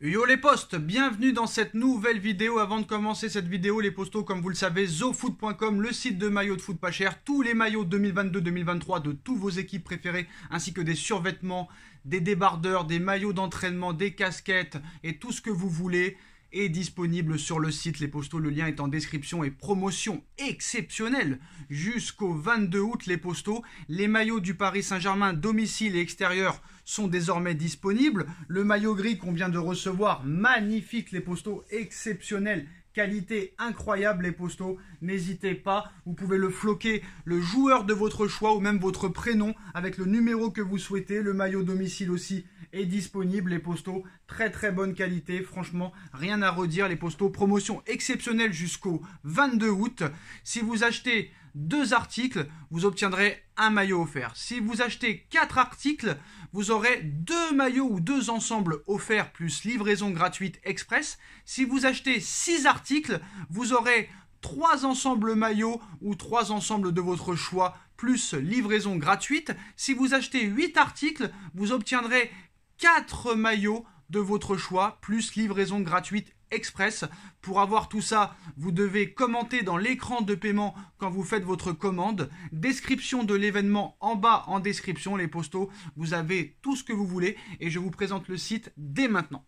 Yo les postes, bienvenue dans cette nouvelle vidéo. Avant de commencer cette vidéo, les postos, comme vous le savez, zofoot.com, le site de maillots de foot pas cher, tous les maillots 2022-2023 de tous vos équipes préférées, ainsi que des survêtements, des débardeurs, des maillots d'entraînement, des casquettes et tout ce que vous voulez est disponible sur le site. Les postos, le lien est en description. Et promotion exceptionnelle jusqu'au 22 août, les postos. Les maillots du Paris Saint-Germain, domicile et extérieur, sont désormais disponibles. Le maillot gris qu'on vient de recevoir, magnifique les postos, exceptionnel, qualité incroyable les postos. N'hésitez pas, vous pouvez le floquer, le joueur de votre choix ou même votre prénom avec le numéro que vous souhaitez. Le maillot domicile aussi est disponible les postos, très bonne qualité, franchement rien à redire les postos. Promotion exceptionnelle jusqu'au 22 août. Si vous achetez 2 articles, vous obtiendrez un maillot offert. Si vous achetez 4 articles, vous aurez 2 maillots ou 2 ensembles offerts plus livraison gratuite express. Si vous achetez 6 articles, vous aurez 3 ensembles maillots ou 3 ensembles de votre choix plus livraison gratuite. Si vous achetez 8 articles, vous obtiendrez 4 maillots de votre choix plus livraison gratuite express. Pour avoir tout ça, vous devez commenter dans l'écran de paiement quand vous faites votre commande. Description de l'événement en bas en description, les postos. Vous avez tout ce que vous voulez et je vous présente le site dès maintenant.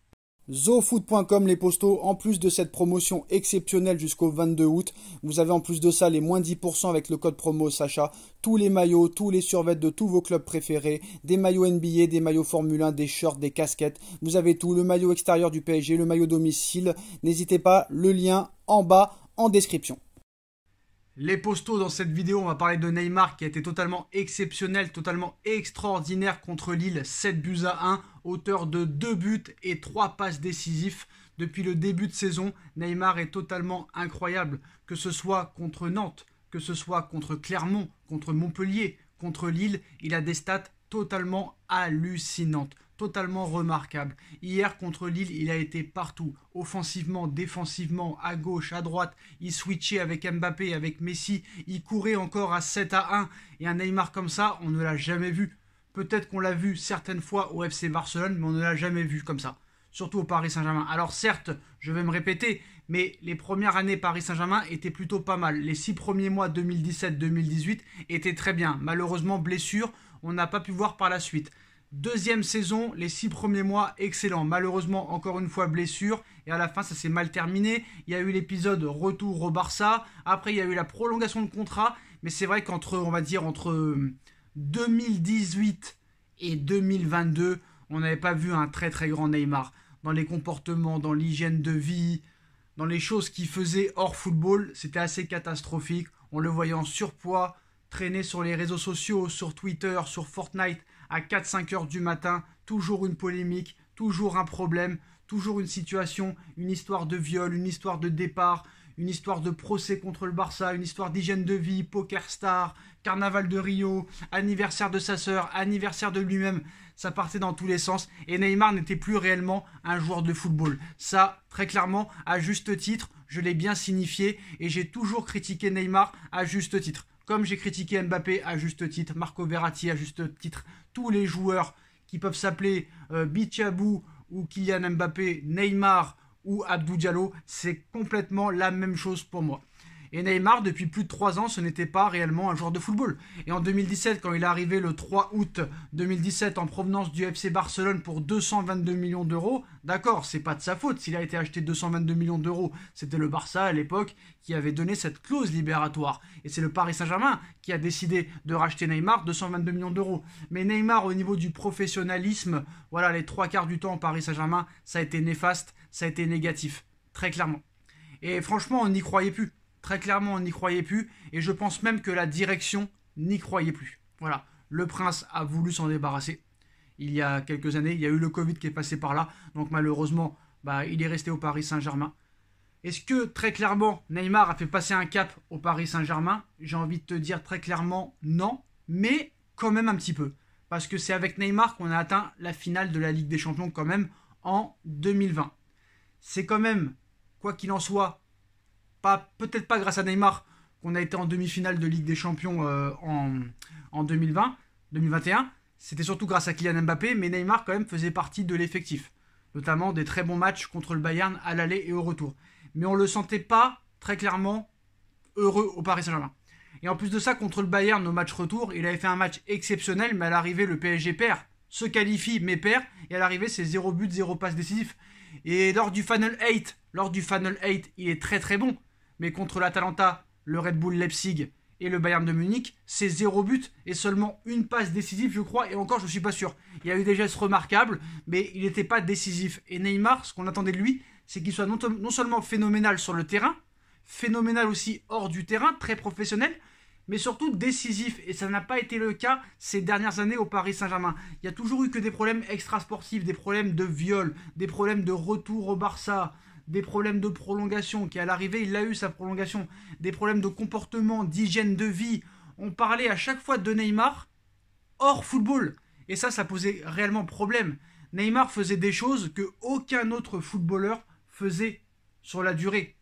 zofoot.com les postos, en plus de cette promotion exceptionnelle jusqu'au 22 août, vous avez en plus de ça les moins 10% avec le code promo Sacha, tous les maillots, tous les survêtements de tous vos clubs préférés, des maillots NBA, des maillots Formule 1, des shorts, des casquettes, vous avez tout, le maillot extérieur du PSG, le maillot domicile, n'hésitez pas, le lien en bas en description. Les postos, dans cette vidéo, on va parler de Neymar qui a été totalement exceptionnel, totalement extraordinaire contre Lille, 7-1, auteur de 2 buts et 3 passes décisives. Depuis le début de saison, Neymar est totalement incroyable, que ce soit contre Nantes, que ce soit contre Clermont, contre Montpellier, contre Lille, il a des stats totalement hallucinantes. Totalement remarquable. Hier contre Lille, il a été partout, offensivement, défensivement, à gauche, à droite. Il switchait avec Mbappé, avec Messi. Il courait encore à 7-1. Et un Neymar comme ça, on ne l'a jamais vu. Peut-être qu'on l'a vu certaines fois au FC Barcelone, mais on ne l'a jamais vu comme ça. Surtout au Paris Saint-Germain. Alors certes, je vais me répéter, mais les premières années Paris Saint-Germain étaient plutôt pas mal. Les 6 premiers mois 2017-2018 étaient très bien. Malheureusement, blessure, on n'a pas pu voir par la suite. Deuxième saison, les 6 premiers mois, excellent. Malheureusement, encore une fois, blessure. Et à la fin, ça s'est mal terminé. Il y a eu l'épisode retour au Barça. Après, il y a eu la prolongation de contrat. Mais c'est vrai qu'entre, on va dire, entre 2018 et 2022, on n'avait pas vu un très grand Neymar. Dans les comportements, dans l'hygiène de vie, dans les choses qu'il faisait hors football, c'était assez catastrophique. On le voyait en surpoids, traîner sur les réseaux sociaux, sur Twitter, sur Fortnite, à 4-5 heures du matin, toujours une polémique, toujours un problème, toujours une situation, une histoire de viol, une histoire de départ, une histoire de procès contre le Barça, une histoire d'hygiène de vie, poker star, carnaval de Rio, anniversaire de sa sœur, anniversaire de lui-même, ça partait dans tous les sens et Neymar n'était plus réellement un joueur de football. Ça, très clairement, à juste titre, je l'ai bien signifié et j'ai toujours critiqué Neymar à juste titre. Comme j'ai critiqué Mbappé à juste titre, Marco Verratti à juste titre, tous les joueurs qui peuvent s'appeler Bichabou ou Kylian Mbappé, Neymar ou Abdou Diallo, c'est complètement la même chose pour moi. Et Neymar, depuis plus de 3 ans, ce n'était pas réellement un joueur de football. Et en 2017, quand il est arrivé le 3 août 2017 en provenance du FC Barcelone pour 222 millions d'euros, d'accord, c'est pas de sa faute s'il a été acheté 222 millions d'euros. C'était le Barça à l'époque qui avait donné cette clause libératoire. Et c'est le Paris Saint-Germain qui a décidé de racheter Neymar 222 millions d'euros. Mais Neymar, au niveau du professionnalisme, voilà, les 3/4 du temps au Paris Saint-Germain, ça a été néfaste, ça a été négatif, très clairement. Et franchement, on n'y croyait plus. Très clairement, on n'y croyait plus. Et je pense même que la direction n'y croyait plus. Voilà. Le prince a voulu s'en débarrasser. Il y a quelques années, il y a eu le Covid qui est passé par là. Donc malheureusement, il est resté au Paris Saint-Germain. Est-ce que très clairement, Neymar a fait passer un cap au Paris Saint-Germain? J'ai envie de te dire très clairement non. Mais quand même un petit peu. Parce que c'est avec Neymar qu'on a atteint la finale de la Ligue des Champions quand même en 2020. C'est quand même, quoi qu'il en soit, peut-être pas grâce à Neymar qu'on a été en demi-finale de Ligue des Champions en 2020, 2021. C'était surtout grâce à Kylian Mbappé, mais Neymar quand même faisait partie de l'effectif. notamment des très bons matchs contre le Bayern à l'aller et au retour. Mais on ne le sentait pas très clairement heureux au Paris Saint-Germain. Et en plus de ça, contre le Bayern, au match retour, il avait fait un match exceptionnel, mais à l'arrivée, le PSG perd, se qualifie, mais perd, et à l'arrivée, c'est 0 but, 0 passe décisif. Et lors du Final 8, il est très très bon, mais contre l'Atalanta, le Red Bull Leipzig et le Bayern de Munich, c'est 0 but et seulement une passe décisive, je crois, et encore, je ne suis pas sûr. Il y a eu des gestes remarquables, mais il n'était pas décisif. Et Neymar, ce qu'on attendait de lui, c'est qu'il soit non seulement phénoménal sur le terrain, phénoménal aussi hors du terrain, très professionnel, mais surtout décisif. Et ça n'a pas été le cas ces dernières années au Paris Saint-Germain. Il y a toujours eu que des problèmes extrasportifs, des problèmes de viol, des problèmes de retour au Barça, des problèmes de prolongation, qui à l'arrivée, il a eu sa prolongation, des problèmes de comportement, d'hygiène de vie. On parlait à chaque fois de Neymar hors football. Et ça posait réellement problème. Neymar faisait des choses que aucun autre footballeur faisait sur la durée.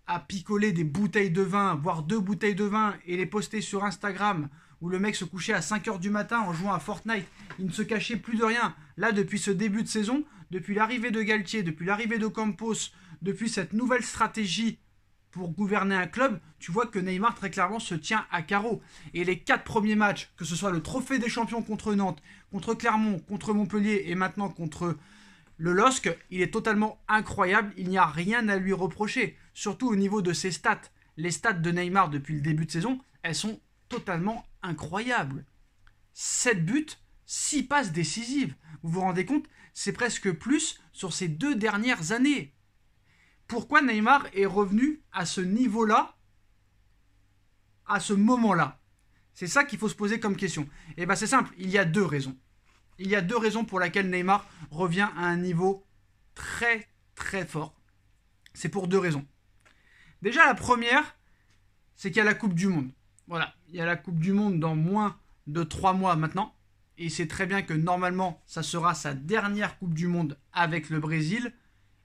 À picoler des bouteilles de vin, voire 2 bouteilles de vin, et les poster sur Instagram, où le mec se couchait à 5h du matin en jouant à Fortnite. Il ne se cachait plus de rien. Là, depuis ce début de saison, depuis l'arrivée de Galtier, depuis l'arrivée de Campos, depuis cette nouvelle stratégie pour gouverner un club, tu vois que Neymar très clairement se tient à carreau. Et les 4 premiers matchs, que ce soit le trophée des champions contre Nantes, contre Clermont, contre Montpellier et maintenant contre le LOSC, il est totalement incroyable, il n'y a rien à lui reprocher. Surtout au niveau de ses stats. Les stats de Neymar depuis le début de saison, elles sont totalement incroyables. 7 buts, 6 passes décisives. Vous vous rendez compte? C'est presque plus sur ces 2 dernières années. Pourquoi Neymar est revenu à ce niveau-là, à ce moment-là? C'est ça qu'il faut se poser comme question. Et bien c'est simple, il y a 2 raisons. Il y a 2 raisons pour lesquelles Neymar revient à un niveau très très fort. C'est pour 2 raisons. Déjà la première, c'est qu'il y a la Coupe du Monde. Voilà, il y a la Coupe du Monde dans moins de 3 mois maintenant. Et il sait très bien que normalement, ça sera sa dernière Coupe du Monde avec le Brésil.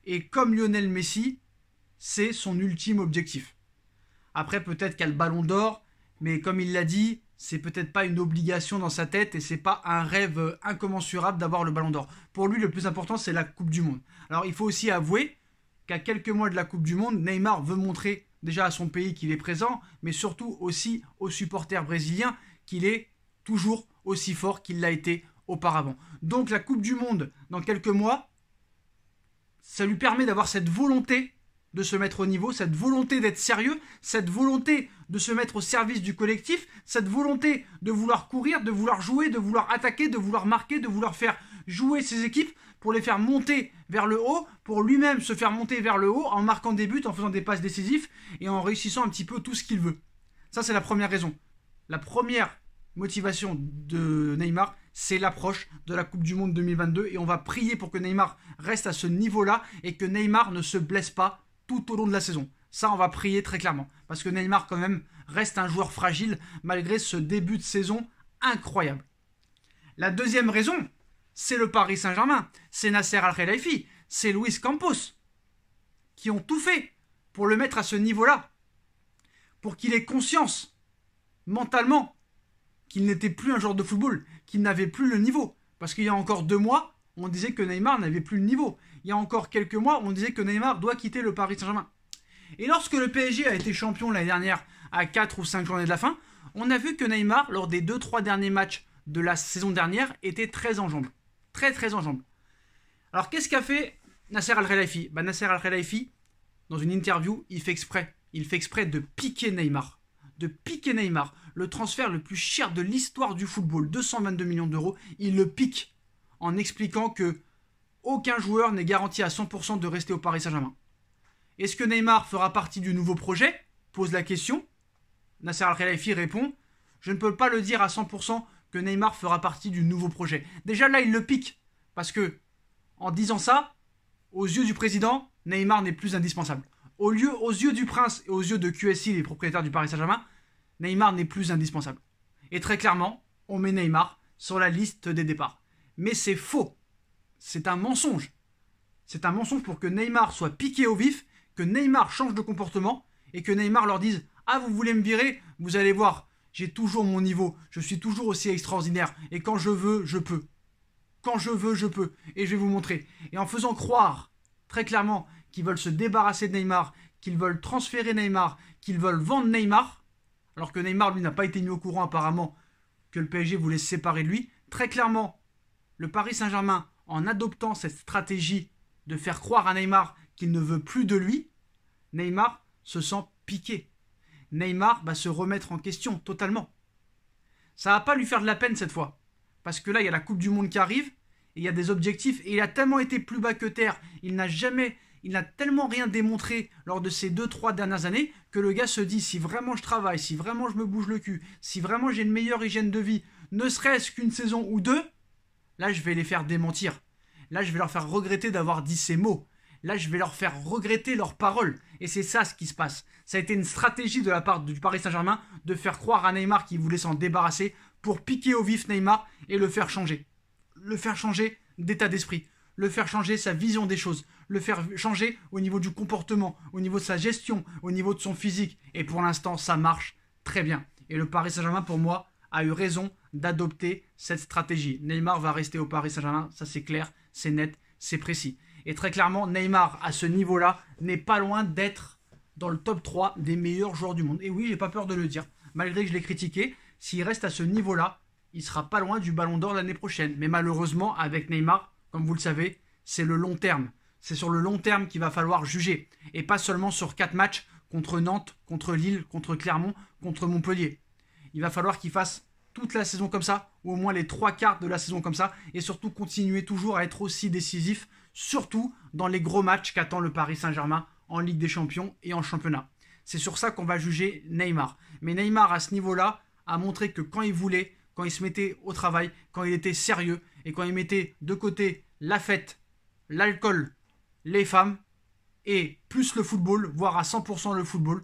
Et comme Lionel Messi, c'est son ultime objectif. Après, peut-être qu'il y a le Ballon d'Or, mais comme il l'a dit, c'est peut-être pas une obligation dans sa tête et c'est pas un rêve incommensurable d'avoir le Ballon d'Or. Pour lui, le plus important, c'est la Coupe du Monde. Alors, il faut aussi avouer qu'à quelques mois de la Coupe du Monde, Neymar veut montrer déjà à son pays qu'il est présent, mais surtout aussi aux supporters brésiliens qu'il est toujours aussi fort qu'il l'a été auparavant. Donc la Coupe du Monde, dans quelques mois, ça lui permet d'avoir cette volonté de se mettre au niveau, cette volonté d'être sérieux, cette volonté de se mettre au service du collectif, cette volonté de vouloir courir, de vouloir jouer, de vouloir attaquer, de vouloir marquer, de vouloir faire jouer ses équipes pour les faire monter vers le haut, pour lui-même se faire monter vers le haut en marquant des buts, en faisant des passes décisives et en réussissant un petit peu tout ce qu'il veut. Ça, c'est la première raison. La première motivation de Neymar, c'est l'approche de la Coupe du Monde 2022 et on va prier pour que Neymar reste à ce niveau-là et que Neymar ne se blesse pas tout au long de la saison. Ça, on va prier très clairement parce que Neymar, quand même, reste un joueur fragile malgré ce début de saison incroyable. La deuxième raison, c'est le Paris Saint-Germain, c'est Nasser Al-Khelaifi, c'est Luis Campos qui ont tout fait pour le mettre à ce niveau-là, pour qu'il ait conscience mentalement qu'il n'était plus un joueur de football, qu'il n'avait plus le niveau. Parce qu'il y a encore 2 mois, on disait que Neymar n'avait plus le niveau. Il y a encore quelques mois, on disait que Neymar doit quitter le Paris Saint-Germain. Et lorsque le PSG a été champion l'année dernière, à 4 ou 5 journées de la fin, on a vu que Neymar, lors des 2-3 derniers matchs de la saison dernière, était très en jambes. Très très en jambes. Alors qu'est-ce qu'a fait Nasser Al-Khelaifi? Nasser Al-Khelaifi, dans une interview, il fait exprès de piquer Neymar. Le transfert le plus cher de l'histoire du football, 222 millions d'euros, il le pique en expliquant que aucun joueur n'est garanti à 100% de rester au Paris Saint-Germain. Est-ce que Neymar fera partie du nouveau projet? Pose la question. Nasser Al-Khelaifi répond: je ne peux pas le dire à 100% que Neymar fera partie du nouveau projet. Déjà là, il le pique. Parce que, en disant ça, aux yeux du président, Neymar n'est plus indispensable. Aux yeux du prince et aux yeux de QSI, les propriétaires du Paris Saint-Germain, Neymar n'est plus indispensable. Et très clairement, on met Neymar sur la liste des départs. Mais c'est faux. C'est un mensonge. C'est un mensonge pour que Neymar soit piqué au vif, que Neymar change de comportement et que Neymar leur dise: ah, vous voulez me virer? Vous allez voir, j'ai toujours mon niveau, je suis toujours aussi extraordinaire et quand je veux, je peux. quand je veux, je peux. Et je vais vous montrer. Et en faisant croire, très clairement, qu'ils veulent se débarrasser de Neymar, qu'ils veulent transférer Neymar, qu'ils veulent vendre Neymar, alors que Neymar, lui, n'a pas été mis au courant apparemment que le PSG voulait se séparer de lui. Très clairement, le Paris Saint-Germain, en adoptant cette stratégie de faire croire à Neymar qu'il ne veut plus de lui, Neymar se sent piqué. Neymar va se remettre en question totalement. Ça va pas lui faire de la peine cette fois. Parce que là, il y a la Coupe du Monde qui arrive, et il y a des objectifs, et il a tellement été plus bas que terre, il n'a tellement rien démontré lors de ces 2-3 dernières années, que le gars se dit, si vraiment je travaille, si vraiment je me bouge le cul, si vraiment j'ai une meilleure hygiène de vie, ne serait-ce qu'une saison ou deux, là je vais les faire démentir. Là je vais leur faire regretter d'avoir dit ces mots. Là, je vais leur faire regretter leurs paroles. Et c'est ça ce qui se passe. Ça a été une stratégie de la part du Paris Saint-Germain de faire croire à Neymar qu'il voulait s'en débarrasser pour piquer au vif Neymar et le faire changer. Le faire changer d'état d'esprit. Le faire changer sa vision des choses. Le faire changer au niveau du comportement, au niveau de sa gestion, au niveau de son physique. Et pour l'instant, ça marche très bien. Et le Paris Saint-Germain, pour moi, a eu raison d'adopter cette stratégie. Neymar va rester au Paris Saint-Germain, ça c'est clair, c'est net, c'est précis. Et très clairement, Neymar, à ce niveau-là, n'est pas loin d'être dans le top 3 des meilleurs joueurs du monde. Et oui, j'ai pas peur de le dire. Malgré que je l'ai critiqué, s'il reste à ce niveau-là, il sera pas loin du Ballon d'Or l'année prochaine. Mais malheureusement, avec Neymar, comme vous le savez, c'est le long terme. C'est sur le long terme qu'il va falloir juger. Et pas seulement sur 4 matchs contre Nantes, contre Lille, contre Clermont, contre Montpellier. Il va falloir qu'il fasse toute la saison comme ça, ou au moins les 3/4 de la saison comme ça, et surtout continuer toujours à être aussi décisif, surtout dans les gros matchs qu'attend le Paris Saint-Germain en Ligue des Champions et en championnat. C'est sur ça qu'on va juger Neymar. Mais Neymar, à ce niveau-là, a montré que quand il voulait, quand il se mettait au travail, quand il était sérieux, et quand il mettait de côté la fête, l'alcool, les femmes, et plus le football, voire à 100% le football,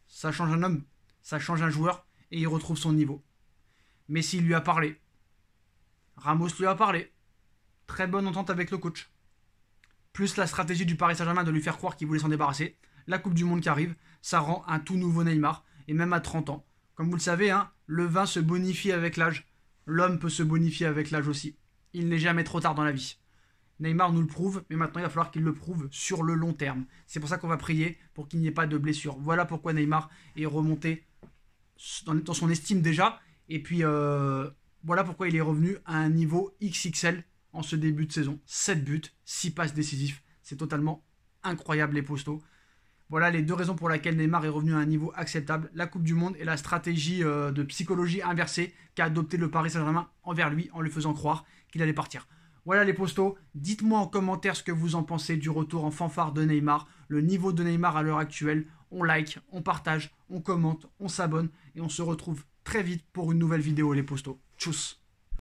ça change un homme, ça change un joueur, et il retrouve son niveau. Messi lui a parlé. Ramos lui a parlé. Très bonne entente avec le coach. Plus la stratégie du Paris Saint-Germain de lui faire croire qu'il voulait s'en débarrasser. La Coupe du Monde qui arrive, ça rend un tout nouveau Neymar. Et même à 30 ans. Comme vous le savez, hein, le vin se bonifie avec l'âge. L'homme peut se bonifier avec l'âge aussi. Il n'est jamais trop tard dans la vie. Neymar nous le prouve, mais maintenant il va falloir qu'il le prouve sur le long terme. C'est pour ça qu'on va prier pour qu'il n'y ait pas de blessure. Voilà pourquoi Neymar est remonté dans son estime déjà. Et puis voilà pourquoi il est revenu à un niveau XXL en ce début de saison. 7 buts, 6 passes décisifs. C'est totalement incroyable les postos. Voilà les deux raisons pour lesquelles Neymar est revenu à un niveau acceptable. La Coupe du Monde et la stratégie de psychologie inversée qu'a adopté le Paris Saint-Germain envers lui en lui faisant croire qu'il allait partir. Voilà les postos, dites-moi en commentaire ce que vous en pensez du retour en fanfare de Neymar, le niveau de Neymar à l'heure actuelle. On like, on partage, on commente, on s'abonne et on se retrouve très vite pour une nouvelle vidéo les postos. Tchuss.